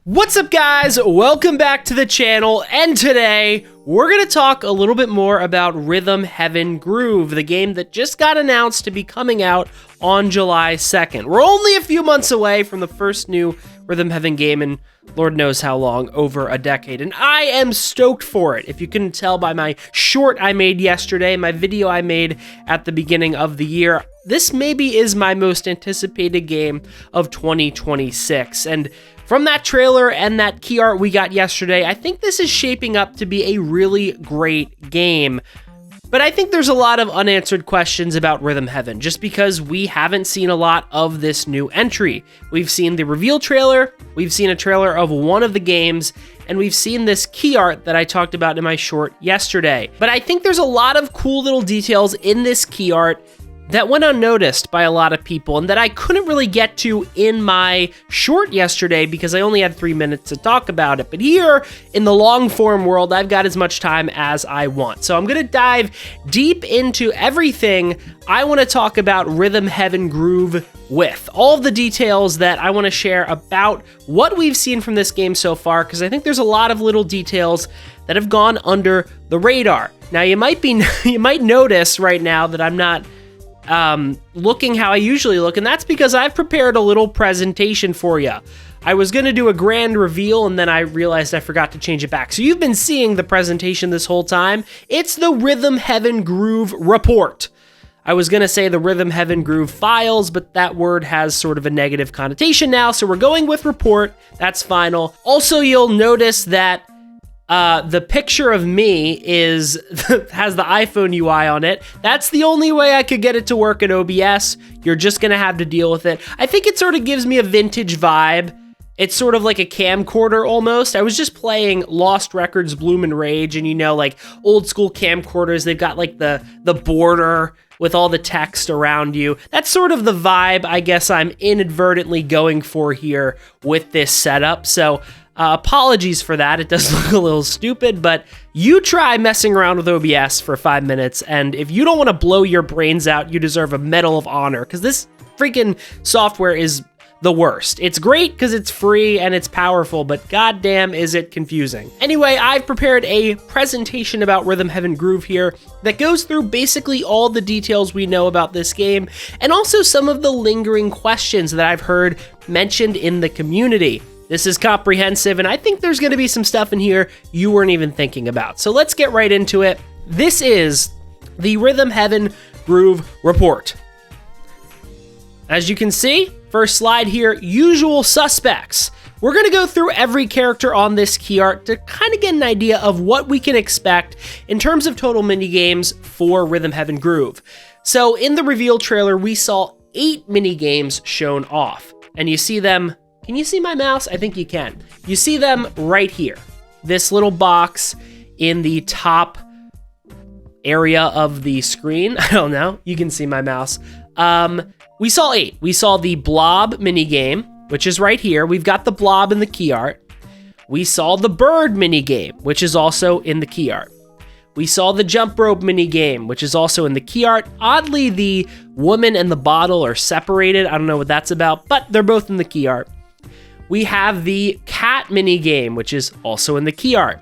What's up, guys? Welcome back to the channel, and today we're going to talk a little bit more about Rhythm Heaven Groove, the game that just got announced to be coming out on July 2nd. We're only a few months away from the first new Rhythm Heaven game in Lord knows how long, over a decade, and I am stoked for it. If you couldn't tell by my short I made yesterday, my video I made at the beginning of the year, this maybe is my most anticipated game of 2026, and from that trailer and that key art we got yesterday, I think this is shaping up to be a really great game. But I think there's a lot of unanswered questions about Rhythm Heaven, just because we haven't seen a lot of this new entry. We've seen the reveal trailer, we've seen a trailer of one of the games, and we've seen this key art that I talked about in my short yesterday. But I think there's a lot of cool little details in this key art that went unnoticed by a lot of people and that I couldn't really get to in my short yesterday because I only had 3 minutes to talk about it. But here in the long form world, I've got as much time as I want. So I'm gonna dive deep into everything I wanna talk about Rhythm Heaven Groove with. All of the details that I wanna share about what we've seen from this game so far, because I think there's a lot of little details that have gone under the radar. Now you might notice right now that I'm not looking how I usually look, and that's because I've prepared a little presentation for you. I was going to do a grand reveal, and then I realized I forgot to change it back. So you've been seeing the presentation this whole time. It's the Rhythm Heaven Groove report. I was going to say the Rhythm Heaven Groove files, but that word has sort of a negative connotation now, so we're going with report. That's final. Also, you'll notice that the picture of me has the iPhone UI on it. That's the only way I could get it to work in OBS. You're just gonna have to deal with it. I think it sort of gives me a vintage vibe. It's sort of like a camcorder almost. I was just playing Lost Records Bloom and Rage, and you know, like old school camcorders, they've got like the border with all the text around you. That's sort of the vibe I guess I'm inadvertently going for here with this setup. So apologies for that. It does look a little stupid, but you try messing around with OBS for 5 minutes, and if you don't want to blow your brains out, you deserve a Medal of Honor, because this freaking software is the worst. It's great because it's free and it's powerful, but goddamn is it confusing. Anyway, I've prepared a presentation about Rhythm Heaven Groove here that goes through basically all the details we know about this game, and also some of the lingering questions that I've heard mentioned in the community. This is comprehensive, and I think there's going to be some stuff in here you weren't even thinking about. So let's get right into it. This is the Rhythm Heaven Groove report. As you can see, first slide here, usual suspects. We're going to go through every character on this key art to kind of get an idea of what we can expect in terms of total minigames for Rhythm Heaven Groove. So in the reveal trailer, we saw 8 minigames shown off, and you see them. Can you see my mouse? I think you can. You see them right here. This little box in the top area of the screen. I don't know. You can see my mouse. We saw 8. We saw the blob minigame, which is right here. We've got the blob in the key art. We saw the bird minigame, which is also in the key art. We saw the jump rope minigame, which is also in the key art. Oddly, the woman and the bottle are separated. I don't know what that's about, but they're both in the key art. We have the cat minigame, which is also in the key art.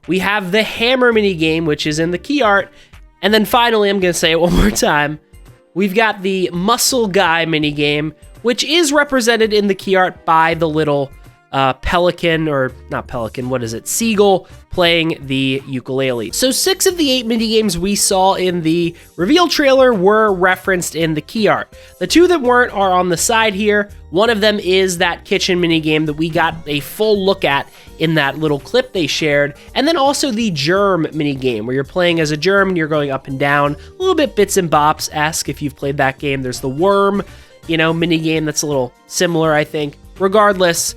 We have the hammer minigame, which is in the key art. And then finally, I'm going to say it one more time, we've got the muscle guy minigame, which is represented in the key art by the little pelican, or not pelican, what is it? Seagull playing the ukulele. So 6 of the 8 minigames we saw in the reveal trailer were referenced in the key art. The 2 that weren't are on the side here. One of them is that kitchen minigame that we got a full look at in that little clip they shared. And then also the germ minigame, where you're playing as a germ and you're going up and down. A little bit Bits and Bops-esque if you've played that game. There's the worm, minigame that's a little similar, I think. Regardless,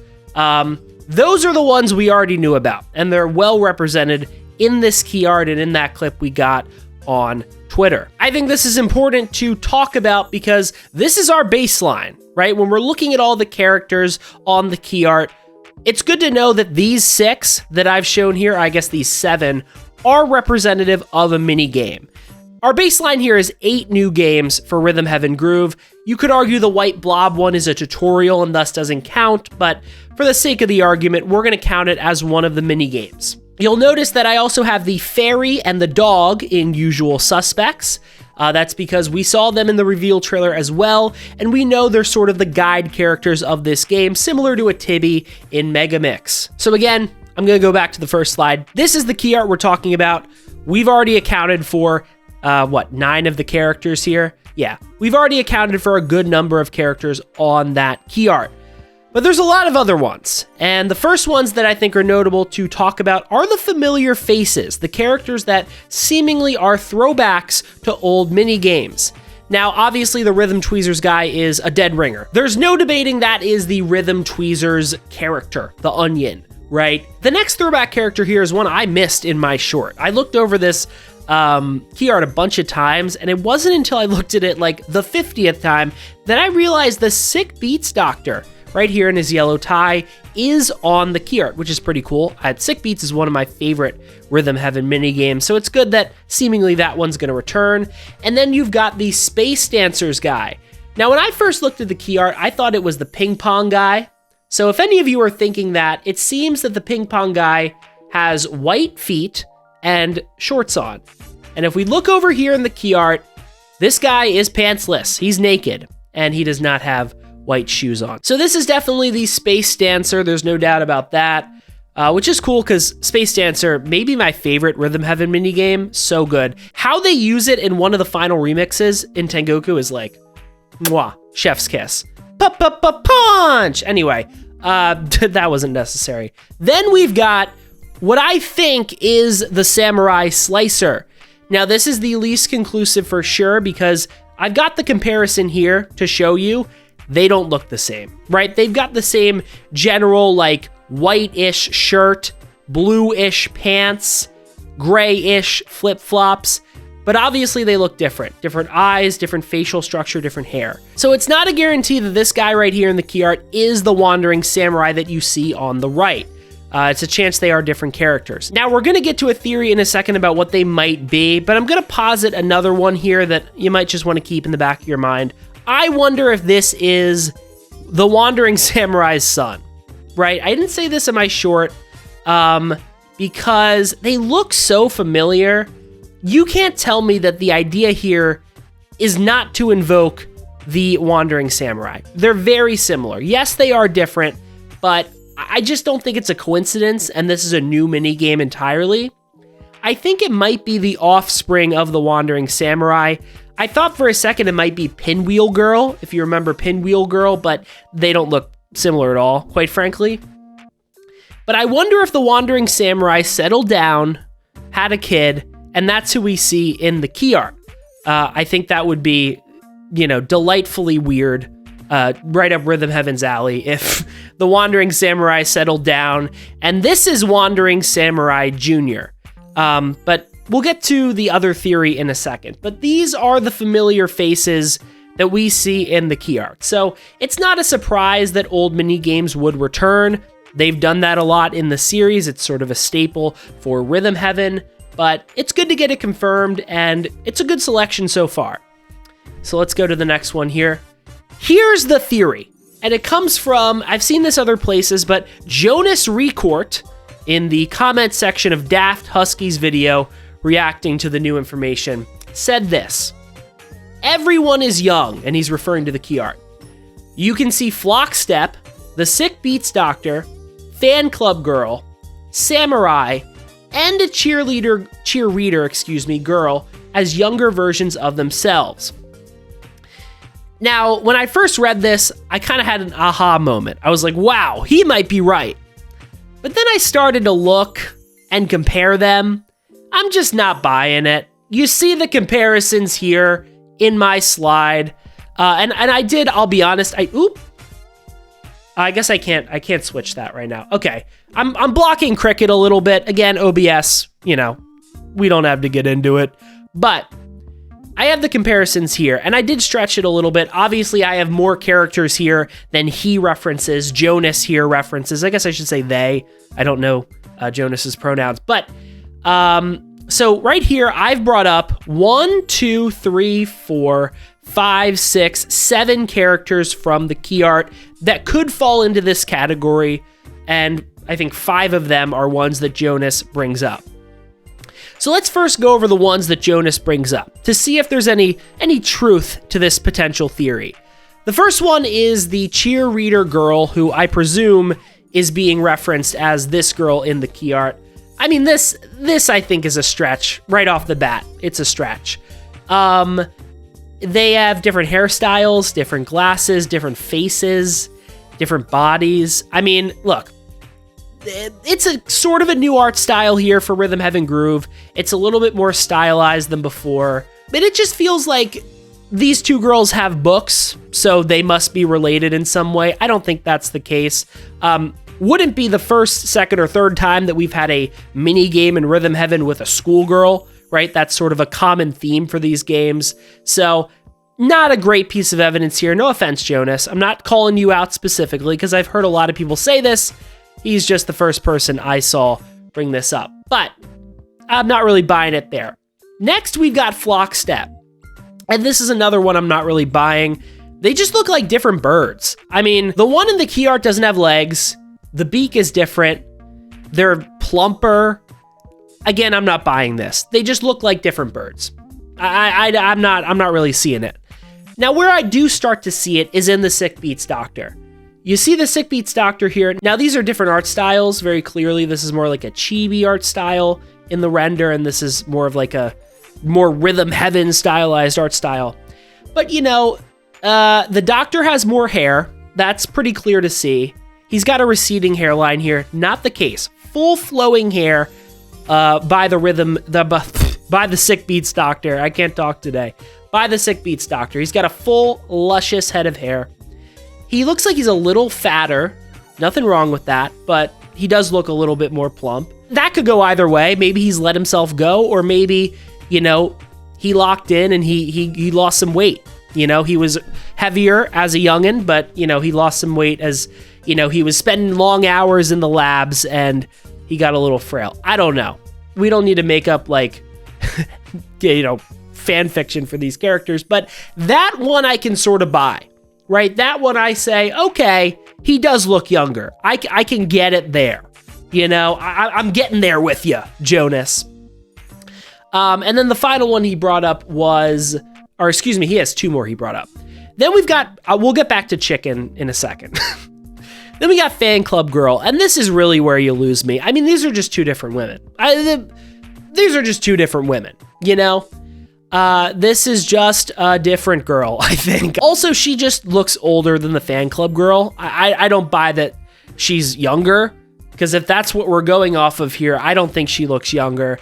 those are the ones we already knew about, and they're well represented in this key art and in that clip we got on Twitter. I think this is important to talk about because this is our baseline, right? When we're looking at all the characters on the key art, it's good to know that these 6 that I've shown here, I guess these 7, are representative of a mini game. Our baseline here is 8 new games for Rhythm Heaven Groove. You could argue the white blob one is a tutorial and thus doesn't count, but for the sake of the argument, we're going to count it as one of the mini games. You'll notice that I also have the fairy and the dog in Usual Suspects. That's because we saw them in the reveal trailer as well, and we know they're sort of the guide characters of this game, similar to a Tibby in Mega Mix. So again, I'm going to go back to the first slide. This is the key art we're talking about. We've already accounted for, 9 of the characters here? Yeah, we've already accounted for a good number of characters on that key art. But there's a lot of other ones, and the first ones that I think are notable to talk about are the familiar faces, the characters that seemingly are throwbacks to old mini games. Now, obviously, the Rhythm Tweezers guy is a dead ringer. There's no debating that is the Rhythm Tweezers character, the Onion, right? The next throwback character here is one I missed in my short. I looked over this key art a bunch of times, and it wasn't until I looked at it like the 50th time that I realized the Sick Beats Doctor, right here in his yellow tie, is on the key art, which is pretty cool. Sick Beats is one of my favorite Rhythm Heaven mini games, so it's good that seemingly that one's going to return. And then you've got the Space Dancers guy. Now, when I first looked at the key art, I thought it was the ping pong guy. So if any of you are thinking that, it seems that the ping pong guy has white feet and shorts on. And if we look over here in the key art, this guy is pantsless. He's naked, and he does not have white shoes on. So this is definitely the Space Dancer. There's no doubt about that, which is cool because Space Dancer may be my favorite Rhythm Heaven minigame. So good. How they use it in one of the final remixes in Tengoku is like, mwah, chef's kiss. Punch! Anyway, that wasn't necessary. Then we've got what I think is the Samurai Slicer. Now, this is the least conclusive for sure because I've got the comparison here to show you. They don't look the same, right? They've got the same general, like, white-ish shirt, blue-ish pants, gray-ish flip-flops, but obviously they look different. Different eyes, different facial structure, different hair. So it's not a guarantee that this guy right here in the key art is the Wandering Samurai that you see on the right. It's a chance they are different characters. Now, we're going to get to a theory in a second about what they might be, but I'm going to posit another one here that you might just want to keep in the back of your mind. I wonder if this is the Wandering Samurai's son, right? I didn't say this in my short because they look so familiar. You can't tell me that the idea here is not to invoke the Wandering Samurai. They're very similar. Yes, they are different, but I just don't think it's a coincidence, and this is a new minigame entirely. I think it might be the offspring of the Wandering Samurai. I thought for a second it might be Pinwheel Girl, if you remember Pinwheel Girl, but they don't look similar at all, quite frankly. But I wonder if the Wandering Samurai settled down, had a kid, and that's who we see in the key art. I think that would be, delightfully weird, right up Rhythm Heaven's alley if the Wandering Samurai settled down, and this is Wandering Samurai Jr. But we'll get to the other theory in a second, but these are the familiar faces that we see in the key art. So it's not a surprise that old mini games would return. They've done that a lot in the series. It's sort of a staple for Rhythm Heaven, but it's good to get it confirmed, and it's a good selection so far. So let's go to the next one here. Here's the theory, and it comes from, I've seen this other places, but Jonas Recourt in the comment section of Daft Husky's video reacting to the new information, said this: everyone is young, and he's referring to the key art. You can see Flockstep, the Sick Beats Doctor, Fan Club Girl, Samurai, and a cheerreader, girl as younger versions of themselves. Now, when I first read this, I kind of had an aha moment. I was like, wow, he might be right. But then I started to look and compare them. I'm just not buying it. You see the comparisons here in my slide. And I did, I'll be honest, I guess I can't switch that right now. Okay, I'm blocking Cricket a little bit. Again, OBS, we don't have to get into it. But I have the comparisons here, and I did stretch it a little bit. Obviously, I have more characters here than he references. Jonas here references. I guess I should say they. I don't know Jonas's pronouns. But So right here, I've brought up 1, 2, 3, 4, 5, 6, 7 characters from the key art that could fall into this category, and I think 5 of them are ones that Jonas brings up. So let's first go over the ones that Jonas brings up to see if there's any truth to this potential theory. The first one is the cheerleader girl, who I presume is being referenced as this girl in the key art. I mean, this I think is a stretch right off the bat. It's a stretch. They have different hairstyles, different glasses, different faces, different bodies. I mean, look, it's a sort of a new art style here for Rhythm Heaven Groove. It's a little bit more stylized than before, but it just feels like these two girls have books, so they must be related in some way. I don't think that's the case. Wouldn't be the first, second, or third time that we've had a mini game in Rhythm Heaven with a schoolgirl, right? That's sort of a common theme for these games. So not a great piece of evidence here. No offense, Jonas. I'm not calling you out specifically because I've heard a lot of people say this. He's just the first person I saw bring this up, but I'm not really buying it there. Next, we've got Flockstep. And this is another one I'm not really buying. They just look like different birds. I mean, the one in the key art doesn't have legs. The beak is different. They're plumper. Again, I'm not buying this. They just look like different birds. I'm not really seeing it. Now, where I do start to see it is in the Sick Beats Doctor. You see the Sick Beats Doctor here. Now, these are different art styles, very clearly. This is more like a chibi art style in the render, and this is more of like a more Rhythm Heaven stylized art style. But, you know, the Doctor has more hair. That's pretty clear to see. He's got a receding hairline here. Not the case. Full flowing hair by the Sick Beats Doctor. I can't talk today. By the Sick Beats Doctor. He's got a full, luscious head of hair. He looks like he's a little fatter. Nothing wrong with that, but he does look a little bit more plump. That could go either way. Maybe he's let himself go, or maybe, you know, he locked in and he lost some weight. You know, he was heavier as a youngin', but, you know, he lost some weight as, you know, he was spending long hours in the labs and he got a little frail. I don't know. We don't need to make up, like, you know, fan fiction for these characters, but that one I can sort of buy, right? That one I say, okay, he does look younger. I can get it there. You know, I'm getting there with you, Jonas. And then the final one he brought up was, or excuse me, he has 2 more he brought up. Then we've got, we'll get back to Chicken in a second. Then we got Fan Club Girl, and this is really where you lose me. I mean, these are just 2 different women. These are just 2 different women, you know? This is just a different girl, I think. Also, she just looks older than the Fan Club Girl. I don't buy that she's younger, because if that's what we're going off of here, I don't think she looks younger.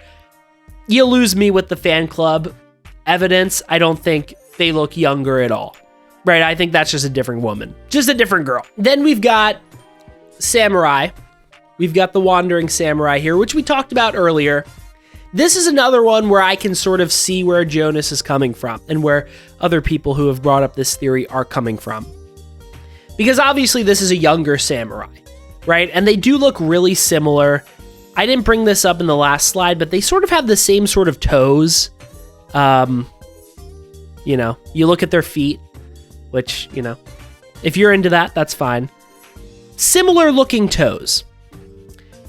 You lose me with the Fan Club evidence. I don't think they look younger at all. Right? I think that's just a different woman. Just a different girl. Then we've got Samurai. We've got the Wandering Samurai here, which we talked about earlier. This is another one where I can sort of see where Jonas is coming from and where other people who have brought up this theory are coming from. Because obviously this is a younger samurai, right? And they do look really similar. I didn't bring this up in the last slide, but they sort of have the same sort of toes. You know, you look at their feet, which, you know, if you're into that, that's fine. Similar looking toes.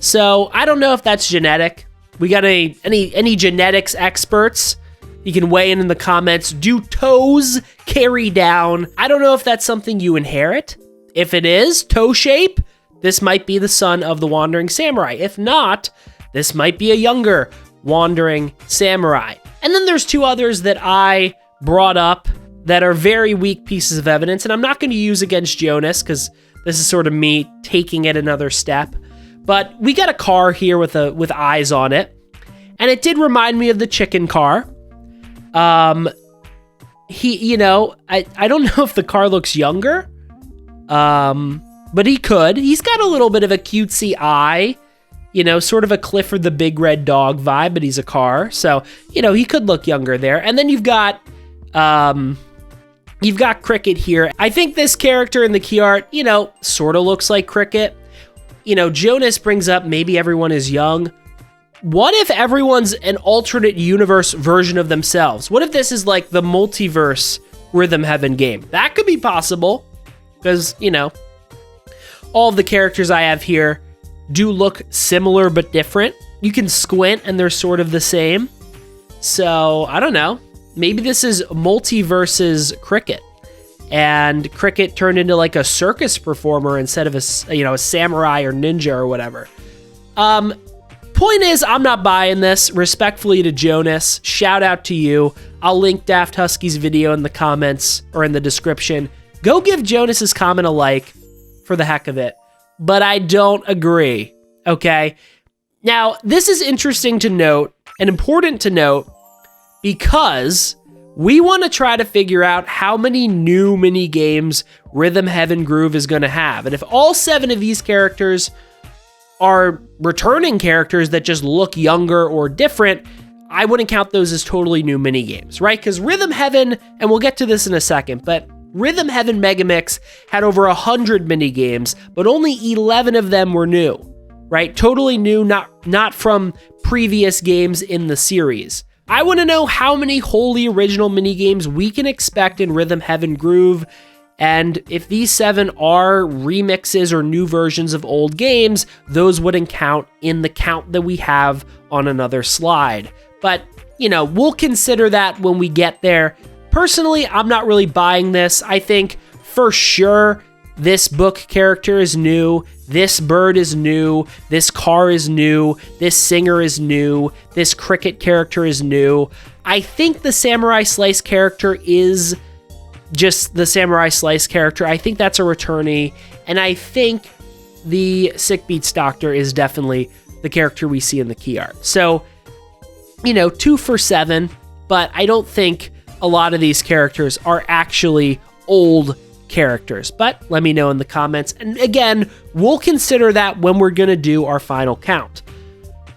So I don't know if that's genetic. We got any genetics experts? You can weigh in the comments. Do toes carry down? I don't know if that's something you inherit. If it is, toe shape, this might be the son of the Wandering Samurai. If not, this might be a younger Wandering Samurai. And then there's 2 others that I brought up that are very weak pieces of evidence, and I'm not going to use against Jonas because this is sort of me taking it another step. But we got a car here with eyes on it, and it did remind me of the chicken car. You know, I don't know if the car looks younger, but he could. He's got a little bit of a cutesy eye, you know, sort of a Clifford the Big Red Dog vibe, but he's a car, so, you know, he could look younger there. And then you've got Cricket here. I think this character in the key art, you know, sort of looks like Cricket. You know, Jonas brings up maybe everyone is young. what if everyone's an alternate universe version of themselves? What if this is like the multiverse Rhythm Heaven game? That could be possible, because, you know, all of the characters I have here do look similar but different. You can squint and they're sort of the same. So, I don't know. Maybe this is multiverses Cricket, and Cricket turned into like a circus performer instead of a samurai or ninja or whatever. Point is, I'm not buying this. Respectfully to Jonas, shout out to you. I'll link Daft Husky's video in the comments or in the description. Go give Jonas's comment a like for the heck of it. But I don't agree, okay? Now, this is interesting to note and important to note because we want to try to figure out how many new mini games Rhythm Heaven Groove is going to have. And if all 7 of these characters are returning characters that just look younger or different, I wouldn't count those as totally new mini games, right? Because Rhythm Heaven, and we'll get to this in a second, but Rhythm Heaven Megamix had over 100 mini games, but only 11 of them were new, right? Totally new, not from previous games in the series. I want to know how many wholly original mini games we can expect in Rhythm Heaven Groove, and if these 7 are remixes or new versions of old games, those wouldn't count in the count that we have on another slide. But, you know, we'll consider that when we get there. Personally, I'm not really buying this. I think for sure this book character is new, this bird is new, this car is new, this singer is new, this Cricket character is new. I think the Samurai Slice character is just the Samurai Slice character. I think that's a returnee, and I think the Sick Beats Doctor is definitely the character we see in the key art. So, you know, 2 for 7, but I don't think a lot of these characters are actually old characters, but let me know in the comments. And again, we'll consider that when we're going to do our final count.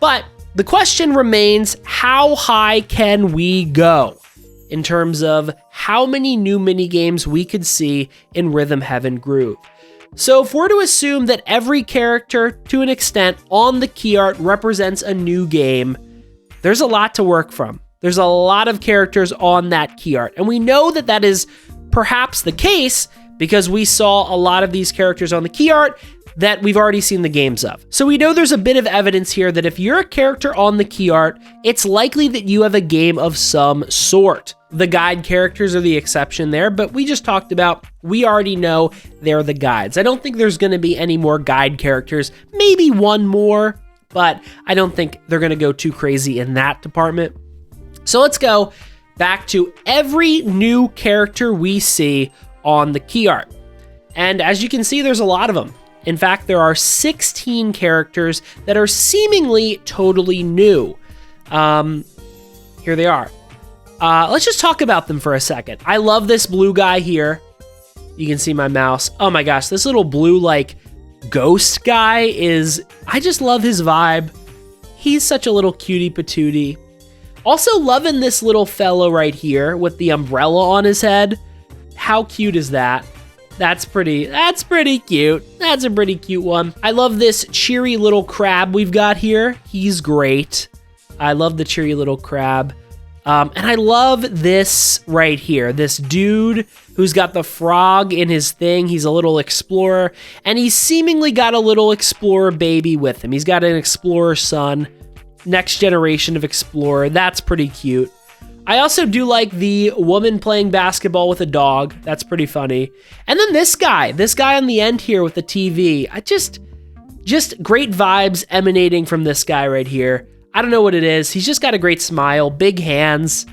But the question remains, how high can we go in terms of how many new mini games we could see in Rhythm Heaven Groove? So if we're to assume that every character, to an extent, on the key art represents a new game, there's a lot to work from. There's a lot of characters on that key art, and we know that that is perhaps the case because we saw a lot of these characters on the key art that we've already seen the games of. So we know there's a bit of evidence here that if you're a character on the key art, it's likely that you have a game of some sort. The guide characters are the exception there, but we just talked about, we already know they're the guides. I don't think there's going to be any more guide characters, maybe one more, but I don't think they're going to go too crazy in that department. So let's go back to every new character we see on the key art. And as you can see, there's a lot of them. In fact, there are 16 characters that are seemingly totally new. Here they are. Let's just talk about them for a second. I love this blue guy here. You can see my mouse. Oh my gosh, this little blue, like, ghost guy is... I just love his vibe. He's such a little cutie patootie. Also loving this little fellow right here with the umbrella on his head. How cute is that? That's pretty cute. That's a pretty cute one. I love this cheery little crab we've got here. He's great. I love the cheery little crab. And I love this right here. This dude who's got the frog in his thing. He's a little explorer. And he's seemingly got a little explorer baby with him. He's got an explorer son. Next generation of explorer. That's pretty cute. I also do like the woman playing basketball with a dog. That's pretty funny. And then this guy on the end here with the TV. I just great vibes emanating from this guy right here. I don't know what it is. He's just got a great smile, big hands.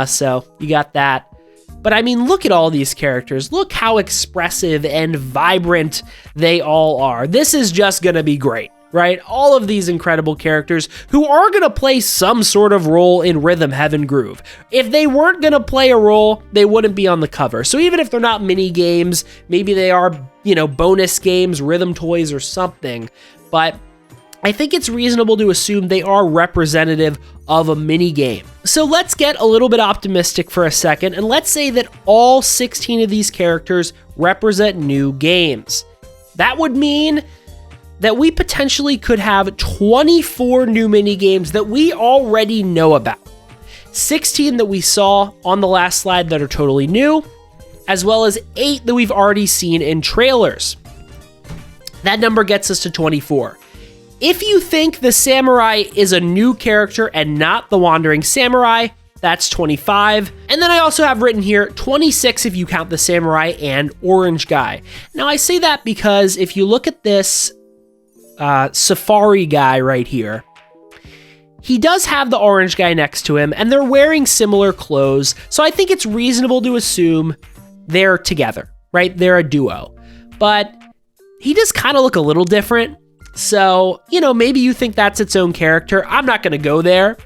So you got that. But I mean, look at all these characters. Look how expressive and vibrant they all are. This is just gonna be great. Right? All of these incredible characters who are going to play some sort of role in Rhythm Heaven Groove. If they weren't going to play a role, they wouldn't be on the cover. So even if they're not mini games, maybe they are, you know, bonus games, rhythm toys or something. But I think it's reasonable to assume they are representative of a mini game. So let's get a little bit optimistic for a second, and let's say that all 16 of these characters represent new games. That would mean that we potentially could have 24 new minigames that we already know about. 16 that we saw on the last slide that are totally new, as well as 8 that we've already seen in trailers. That number gets us to 24. If you think the samurai is a new character and not the wandering samurai, that's 25. And then I also have written here 26 if you count the samurai and orange guy. Now I say that because if you look at this safari guy right here, he does have the orange guy next to him and they're wearing similar clothes. So I think it's reasonable to assume they're together, right? They're a duo, but he does kind of look a little different. So, maybe you think that's its own character. I'm not going to go there.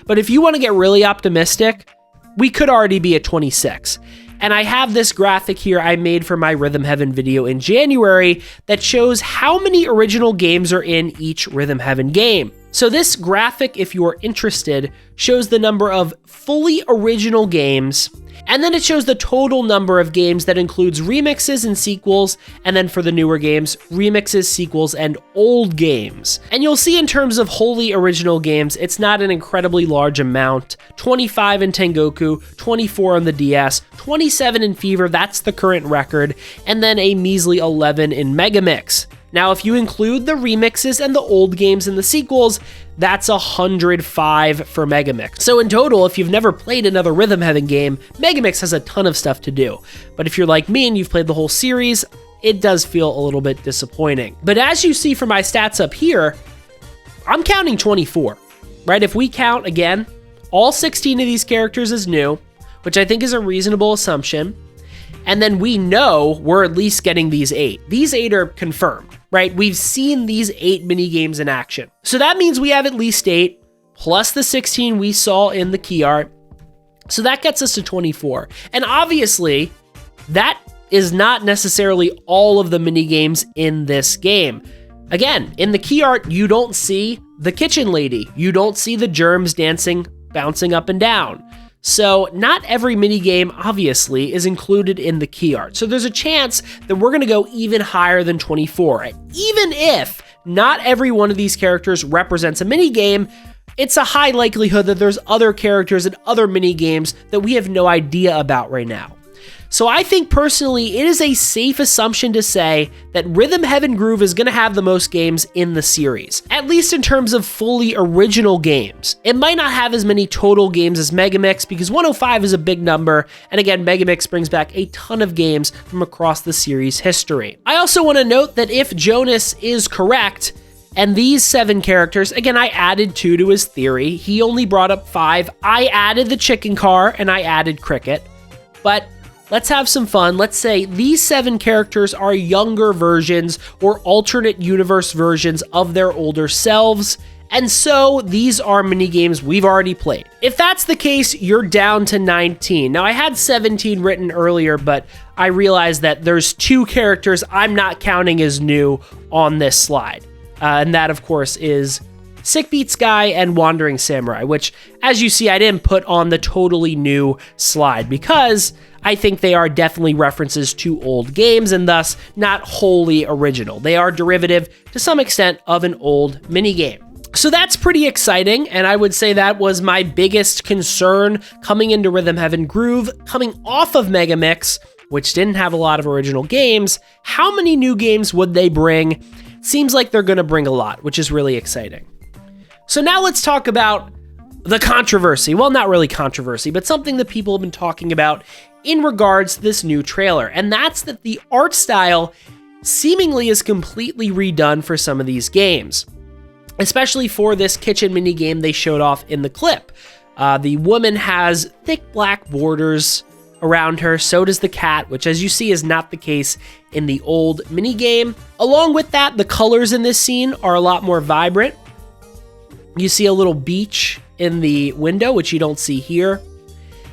But if you want to get really optimistic, we could already be at 26. And I have this graphic here I made for my Rhythm Heaven video in January that shows how many original games are in each Rhythm Heaven game. So this graphic, if you're interested, shows the number of fully original games, and then it shows the total number of games that includes remixes and sequels, and then for the newer games, remixes, sequels, and old games. And you'll see in terms of wholly original games, it's not an incredibly large amount. 25 in Tengoku, 24 on the DS, 27 in Fever, that's the current record, and then a measly 11 in Megamix. Now, if you include the remixes and the old games and the sequels, that's 105 for Megamix. So in total, if you've never played another Rhythm Heaven game, Megamix has a ton of stuff to do. But if you're like me and you've played the whole series, it does feel a little bit disappointing. But as you see from my stats up here, I'm counting 24, right? If we count, again, all 16 of these characters as new, which I think is a reasonable assumption, and then we know we're at least getting these 8. These 8 are confirmed, right? We've seen these 8 minigames in action. So that means we have at least 8, plus the 16 we saw in the key art. So that gets us to 24. And obviously, that is not necessarily all of the minigames in this game. Again, in the key art, you don't see the kitchen lady. You don't see the germs dancing, bouncing up and down. So not every minigame, obviously, is included in the key art. So there's a chance that we're going to go even higher than 24. And even if not every one of these characters represents a minigame, it's a high likelihood that there's other characters and other minigames that we have no idea about right now. So I think personally, it is a safe assumption to say that Rhythm Heaven Groove is going to have the most games in the series, at least in terms of fully original games. It might not have as many total games as Megamix because 105 is a big number, and again, Megamix brings back a ton of games from across the series history. I also want to note that if Jonas is correct, and these 7 characters, again, I added 2 to his theory. He only brought up 5. I added the chicken car and I added Cricket, but let's have some fun. Let's say these 7 characters are younger versions or alternate universe versions of their older selves, and so these are minigames we've already played. If that's the case, you're down to 19. Now, I had 17 written earlier, but I realized that there's 2 characters I'm not counting as new on this slide, and that, of course, is Sick Beats Guy and Wandering Samurai, which, as you see, I didn't put on the totally new slide because I think they are definitely references to old games and thus not wholly original. They are derivative to some extent of an old minigame. So that's pretty exciting, and I would say that was my biggest concern coming into Rhythm Heaven Groove, coming off of Megamix, which didn't have a lot of original games. How many new games would they bring? Seems like they're going to bring a lot, which is really exciting. So now let's talk about the controversy. Well, not really controversy, but something that people have been talking about in regards to this new trailer, and that's that the art style seemingly is completely redone for some of these games, especially for this kitchen mini game they showed off in the clip. The woman has thick black borders around her, so does the cat, which as you see is not the case in the old mini game. Along with that, the colors in this scene are a lot more vibrant. You see a little beach in the window, which you don't see here.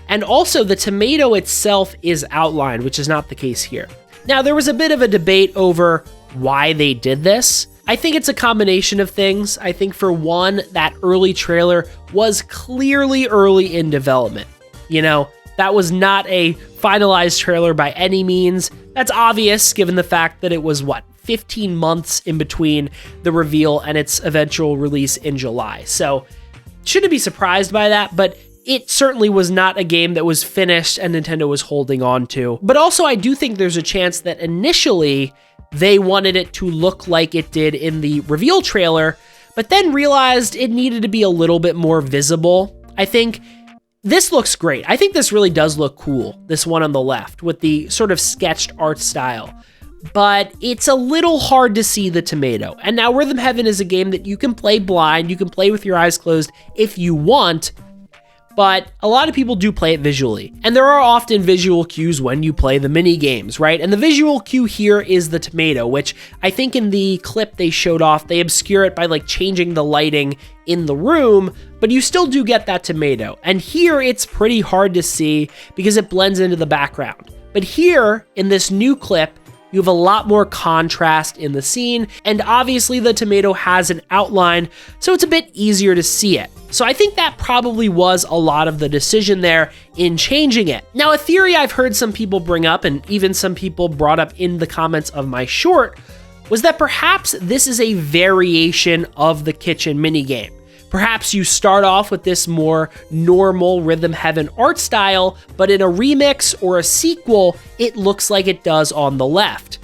And also the tomato itself is outlined, which is not the case here. Now, there was a bit of a debate over why they did this. I think it's a combination of things. I think for one, that early trailer was clearly early in development. You know, that was not a finalized trailer by any means. That's obvious given the fact that it was, 15 months in between the reveal and its eventual release in July. So shouldn't be surprised by that, but it certainly was not a game that was finished and Nintendo was holding on to. But also, I do think there's a chance that initially they wanted it to look like it did in the reveal trailer, but then realized it needed to be a little bit more visible. I think this looks great. I think this really does look cool, this one on the left, with the sort of sketched art style. But it's a little hard to see the tomato. And now Rhythm Heaven is a game that you can play blind, you can play with your eyes closed if you want, but a lot of people do play it visually. And there are often visual cues when you play the mini games, right? And the visual cue here is the tomato, which I think in the clip they showed off, they obscure it by like changing the lighting in the room, but you still do get that tomato. And here it's pretty hard to see because it blends into the background. But here in this new clip, you have a lot more contrast in the scene, and obviously the tomato has an outline, so it's a bit easier to see it. So I think that probably was a lot of the decision there in changing it. Now, a theory I've heard some people bring up, and even some people brought up in the comments of my short, was that perhaps this is a variation of the kitchen minigame. Perhaps you start off with this more normal Rhythm Heaven art style, but in a remix or a sequel, it looks like it does on the left.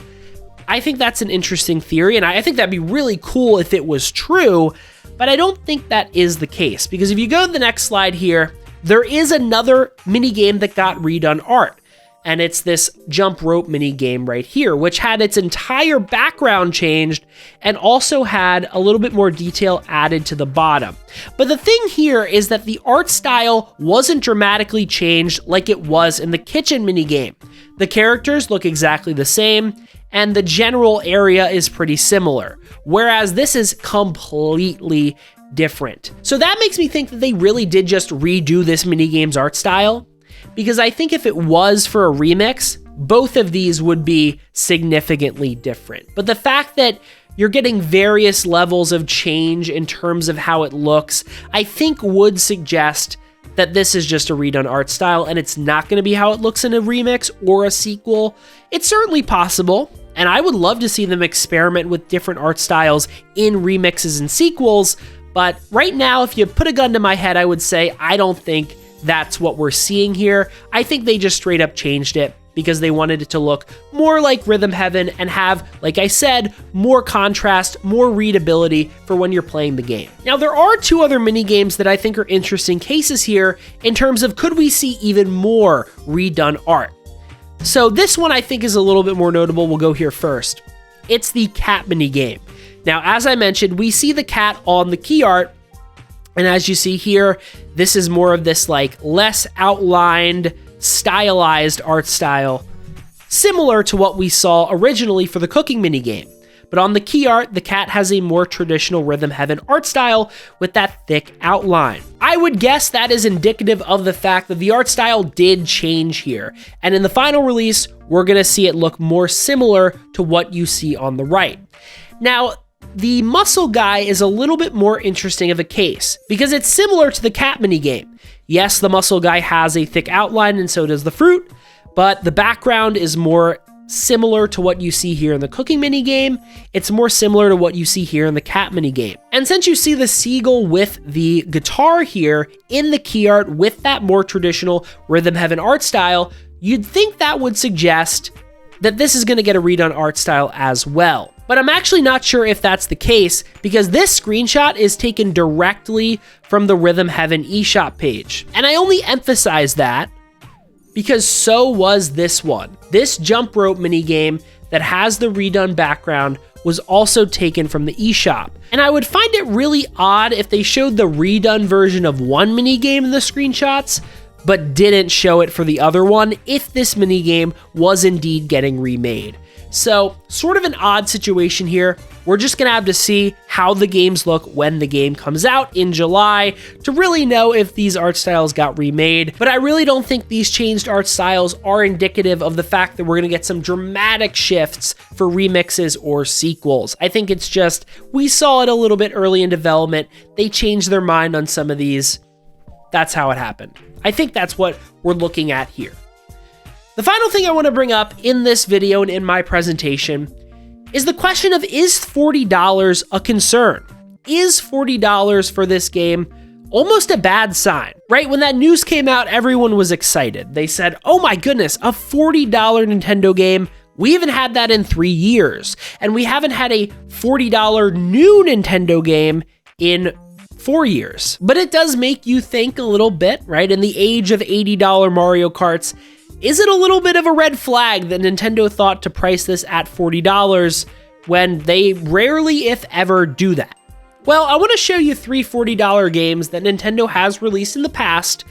I think that's an interesting theory, and I think that'd be really cool if it was true, but I don't think that is the case, because if you go to the next slide here, there is another minigame that got redone art. And it's this jump rope mini game right here, which had its entire background changed and also had a little bit more detail added to the bottom. But the thing here is that the art style wasn't dramatically changed like it was in the kitchen mini game. The characters look exactly the same, and the general area is pretty similar, whereas this is completely different. So that makes me think that they really did just redo this minigame's art style, because I think if it was for a remix, both of these would be significantly different. But the fact that you're getting various levels of change in terms of how it looks, I think would suggest that this is just a redone art style and it's not going to be how it looks in a remix or a sequel. It's certainly possible, and I would love to see them experiment with different art styles in remixes and sequels, but right now, if you put a gun to my head, I would say I don't think that's what we're seeing here. I think they just straight up changed it because they wanted it to look more like Rhythm Heaven and have, like I said, more contrast, more readability for when you're playing the game. Now, there are two other mini games that I think are interesting cases here in terms of could we see even more redone art. So this one I think is a little bit more notable. We'll go here first. It's the cat mini game. Now, as I mentioned, we see the cat on the key art, and as you see here, this is more of this like less outlined, stylized art style, similar to what we saw originally for the cooking minigame. But on the key art, the cat has a more traditional Rhythm Heaven art style with that thick outline. I would guess that is indicative of the fact that the art style did change here. And in the final release, we're gonna see it look more similar to what you see on the right. Now, the muscle guy is a little bit more interesting of a case because it's similar to the cat mini game. Yes, the muscle guy has a thick outline and so does the fruit, but the background is more similar to what you see here in the cooking mini game. It's more similar to what you see here in the cat mini game. And since you see the seagull with the guitar here in the key art with that more traditional Rhythm Heaven art style, you'd think that would suggest that this is going to get a redone art style as well. But I'm actually not sure if that's the case because this screenshot is taken directly from the Rhythm Heaven eShop page. And I only emphasize that because so was this one. This jump rope minigame that has the redone background was also taken from the eShop. And I would find it really odd if they showed the redone version of one minigame in the screenshots, but didn't show it for the other one if this minigame was indeed getting remade. So, sort of an odd situation here. We're just gonna have to see how the games look when the game comes out in July to really know if these art styles got remade. But I really don't think these changed art styles are indicative of the fact that we're gonna get some dramatic shifts for remixes or sequels. I think it's just, we saw it a little bit early in development. They changed their mind on some of these. That's how it happened. I think that's what we're looking at here. The final thing I want to bring up in this video and in my presentation is the question of, is $40 a concern? Is $40 for this game almost a bad sign, right? When that news came out, everyone was excited. They said, oh my goodness, a $40 Nintendo game. We haven't had that in 3 years. And we haven't had a $40 new Nintendo game in 4 years. But it does make you think a little bit, right? In the age of $80 Mario Karts, is it a little bit of a red flag that Nintendo thought to price this at $40 when they rarely, if ever, do that? Well, I want to show you 3 $40 games that Nintendo has released in the past,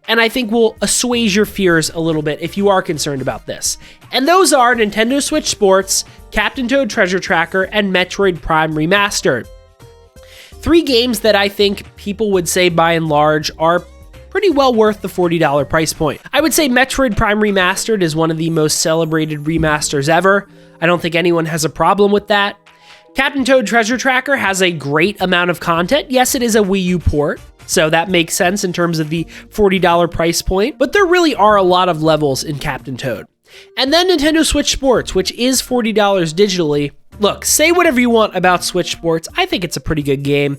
and I think will assuage your fears a little bit if you are concerned about this. And those are Nintendo Switch Sports, Captain Toad Treasure Tracker, and Metroid Prime Remastered. 3 games that I think people would say by and large are pretty well worth the $40 price point. I would say Metroid Prime Remastered is one of the most celebrated remasters ever. I don't think anyone has a problem with that. Captain Toad Treasure Tracker has a great amount of content. Yes, it is a Wii U port, so that makes sense in terms of the $40 price point, but there really are a lot of levels in Captain Toad. And then Nintendo Switch Sports, which is $40 digitally. Look, say whatever you want about Switch Sports, I think it's a pretty good game,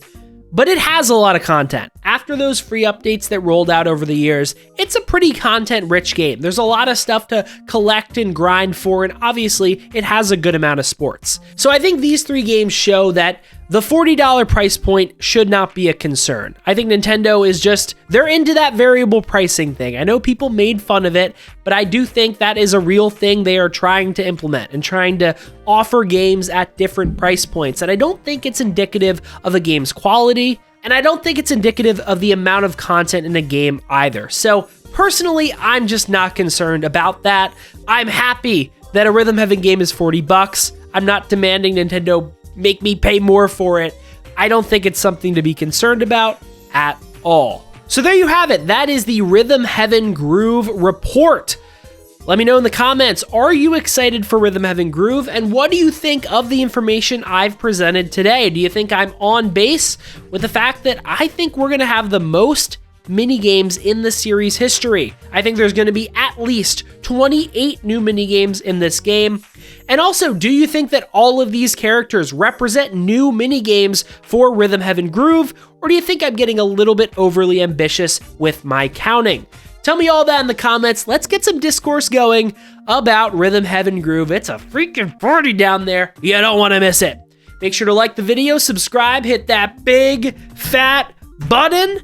but it has a lot of content. After those free updates that rolled out over the years, it's a pretty content-rich game. There's a lot of stuff to collect and grind for, and obviously, it has a good amount of sports. So I think these 3 games show that the $40 price point should not be a concern. I think Nintendo is just, they're into that variable pricing thing. I know people made fun of it, but I do think that is a real thing they are trying to implement and trying to offer games at different price points. And I don't think it's indicative of a game's quality, and I don't think it's indicative of the amount of content in a game either. So personally, I'm just not concerned about that. I'm happy that a Rhythm Heaven game is $40. I'm not demanding Nintendo make me pay more for it. I don't think it's something to be concerned about at all. So there you have it. That is the Rhythm Heaven Groove report. Let me know in the comments, are you excited for Rhythm Heaven Groove? And what do you think of the information I've presented today? Do you think I'm on base with the fact that I think we're going to have the most minigames in the series history? I think there's going to be at least 28 new minigames in this game. And also, do you think that all of these characters represent new minigames for Rhythm Heaven Groove? Or do you think I'm getting a little bit overly ambitious with my counting? Tell me all that in the comments. Let's get some discourse going about Rhythm Heaven Groove. It's a freaking party down there. You don't want to miss it. Make sure to like the video, subscribe, hit that big fat button.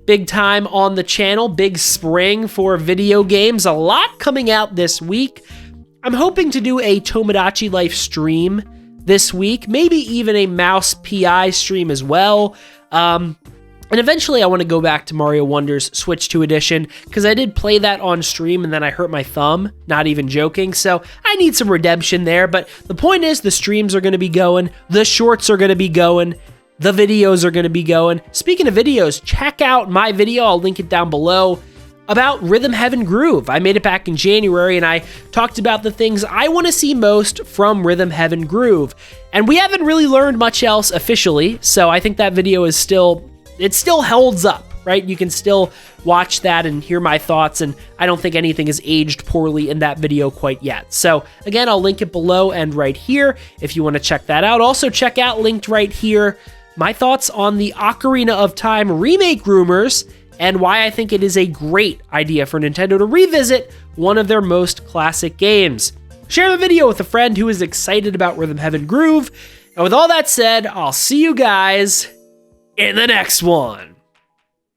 Big time on the channel, big spring for video games. A lot coming out this week. I'm hoping to do a Tomodachi Life stream this week, maybe even a Mouse PI stream as well. And eventually I want to go back to Mario Wonders Switch 2 Edition, because I did play that on stream and then I hurt my thumb, not even joking, so I need some redemption there. But the point is, the streams are going to be going, the shorts are going to be going, the videos are going to be going. Speaking of videos, check out my video, I'll link it down below, about Rhythm Heaven Groove. I made it back in January and I talked about the things I want to see most from Rhythm Heaven Groove. And we haven't really learned much else officially, so I think that video is still holds up, right? You can still watch that and hear my thoughts, and I don't think anything has aged poorly in that video quite yet. So again, I'll link it below and right here if you want to check that out. Also check out, linked right here, my thoughts on the Ocarina of Time remake rumors and why I think it is a great idea for Nintendo to revisit one of their most classic games. Share the video with a friend who is excited about Rhythm Heaven Groove. And with all that said, I'll see you guys in the next one.